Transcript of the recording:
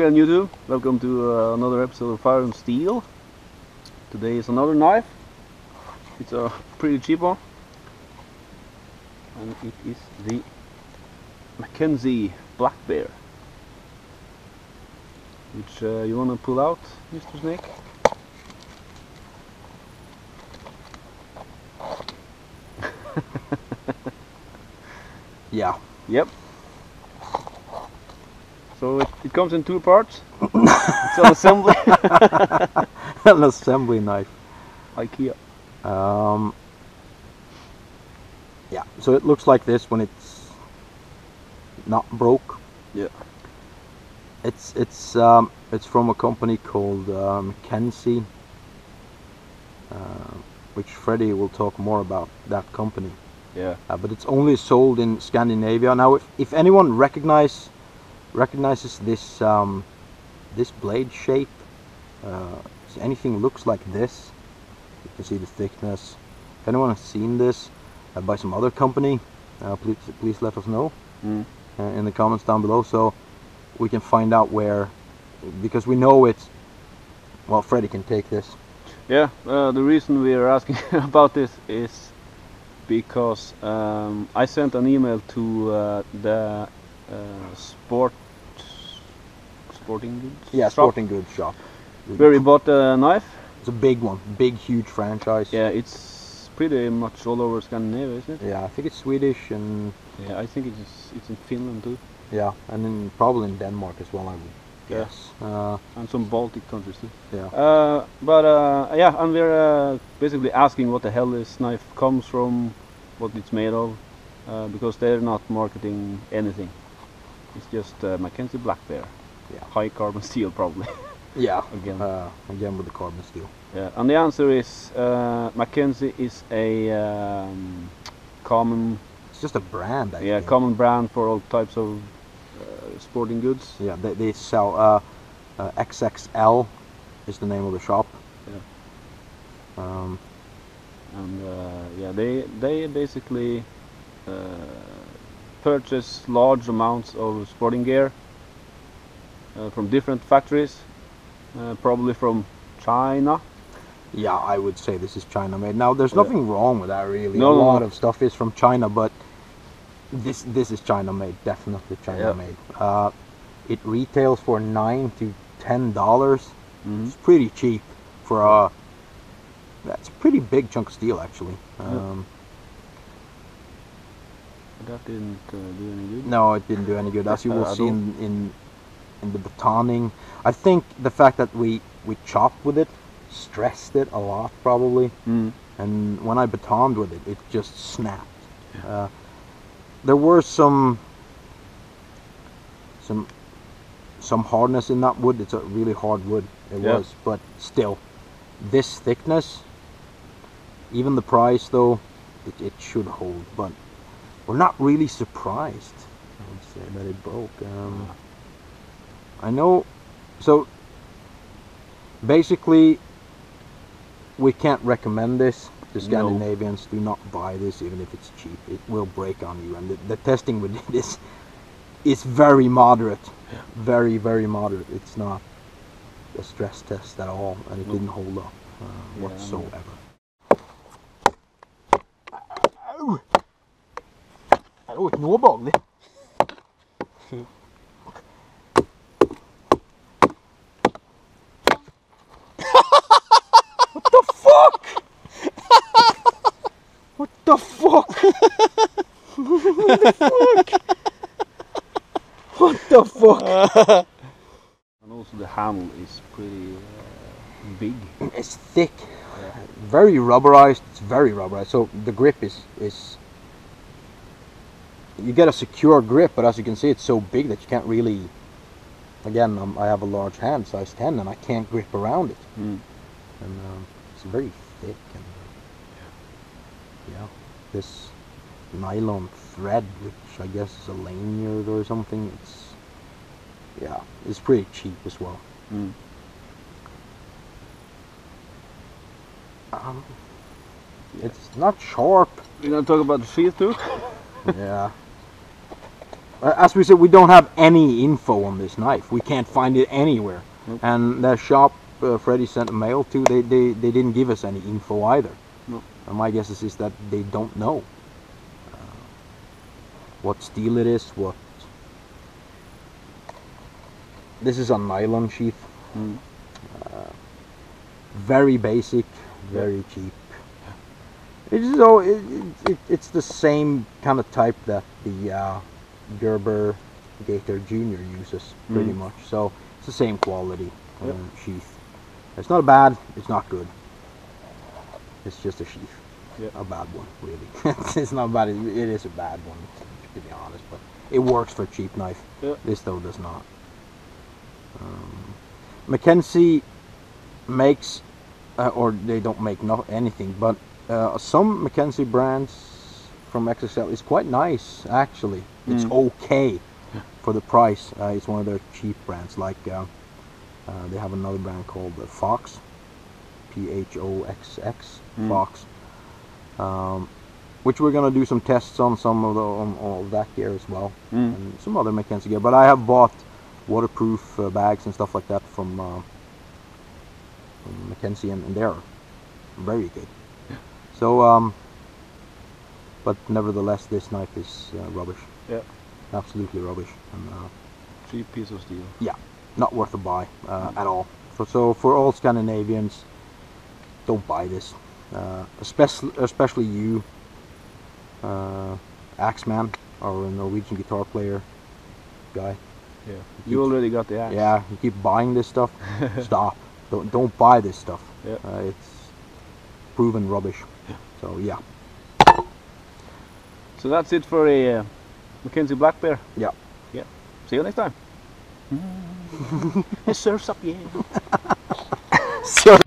again YouTube, welcome to another episode of Fire and Steel. Today is another knife. It's a pretty cheap one, and it is the Mackenzie Blackbear, which you want to pull out, Mr. Snake? Yeah. Yep. So it comes in two parts. It's an assembly. An assembly knife. IKEA. Yeah, so it looks like this when it's not broke. Yeah. It's from a company called Mackenzie, which Freddie will talk more about that company. Yeah. But it's only sold in Scandinavia. Now, if anyone recognizes this this blade shape, if anything looks like this, you can see the thickness. If anyone has seen this by some other company, please let us know in the comments down below, so we can find out where, because we know it's, well, Freddie can take this. Yeah, the reason we are asking about this is because I sent an email to the sporting goods shop, sporting goods shop, where we bought the knife. It's a big one, big huge franchise. Yeah, it's pretty much all over Scandinavia, isn't it? Yeah, I think it's Swedish, and yeah, I think it's in Finland too. Yeah, and then probably in Denmark as well, I would guess. And some Baltic countries too. Yeah. Yeah, and we're basically asking what the hell this knife comes from, what it's made of, because they're not marketing anything. It's just Mackenzie Blackbear. Yeah. High carbon steel, probably. Yeah. Again With the carbon steel. Yeah, and the answer is Mackenzie is a common. It's just a brand, I think. Common brand for all types of sporting goods. Yeah, they sell XXL is the name of the shop. Yeah. Yeah, they basically purchase large amounts of sporting gear from different factories, probably from China. Yeah, I would say this is China made. Now, there's nothing wrong with that, really. No, a lot of stuff is from China, but this is China made, definitely China made. It retails for $9 to $10. It's pretty cheap for a. That's a pretty big chunk of steel, actually. That didn't do any good. No, it didn't do any good, as you will see in the batoning. I think the fact that we chopped with it stressed it a lot, probably. And when I batoned with it, it just snapped. Yeah. There were some hardness in that wood. It's a really hard wood. It was, but still, this thickness, even the price though, it should hold. But we're not really surprised, I would say, that it broke. I know. So basically, we can't recommend this to Scandinavians. Do not buy this, even if it's cheap. It will break on you. And the testing we did is very moderate. Yeah. Very, very moderate. It's not a stress test at all, and it didn't hold up whatsoever. Au! Det var ikke noe behagelig. What the fuck? What the fuck? What the fuck? What the fuck? And also the handle is pretty big. It's thick, very rubberized. It's very rubberized. So the grip is you get a secure grip, but as you can see, it's so big that you can't really. Again, I have a large hand, size 10, and I can't grip around it. And it's very thick, and this nylon thread, which I guess is a lanyard or something. It's pretty cheap as well. It's not sharp. We're gonna talk about the sheath too. Yeah. as we said, we don't have any info on this knife. We can't find it anywhere. Nope. And the shop Freddie sent a mail to, they didn't give us any info either. No. And my guess is that they don't know what steel it is. What this is a nylon sheath. Mm. Very basic, very cheap. It's the same kind of type that the Gerber Gator Junior uses, pretty much. So it's the same quality sheath. It's not bad, it's not good. It's just a sheath. Yeah. A bad one, really. It's not bad, it is a bad one, to be honest. But it works for a cheap knife. Yeah. This though does not. Mackenzie makes, or they don't make anything, but some Mackenzie brands from XXL is quite nice, actually. It's okay for the price. It's one of their cheap brands. Like they have another brand called Fox, P-H-O-X-X, Fox, which we're gonna do some tests on on all of that gear as well, and some other Mackenzie gear. But I have bought waterproof bags and stuff like that from Mackenzie, and they're very good. So, but nevertheless, this knife is rubbish. Yeah. Absolutely rubbish. And, cheap piece of steel. yeah, not worth a buy at all. So for all Scandinavians, don't buy this. Especially you, Axeman, or a Norwegian guitar player guy. Yeah. You already got the axe. Yeah, you keep buying this stuff. Stop. Don't buy this stuff. Yeah. It's proven rubbish. Yeah. So yeah. So that's it for a Mackenzie Blackbear. Yeah. Yeah. See you next time. It serves up, yeah. So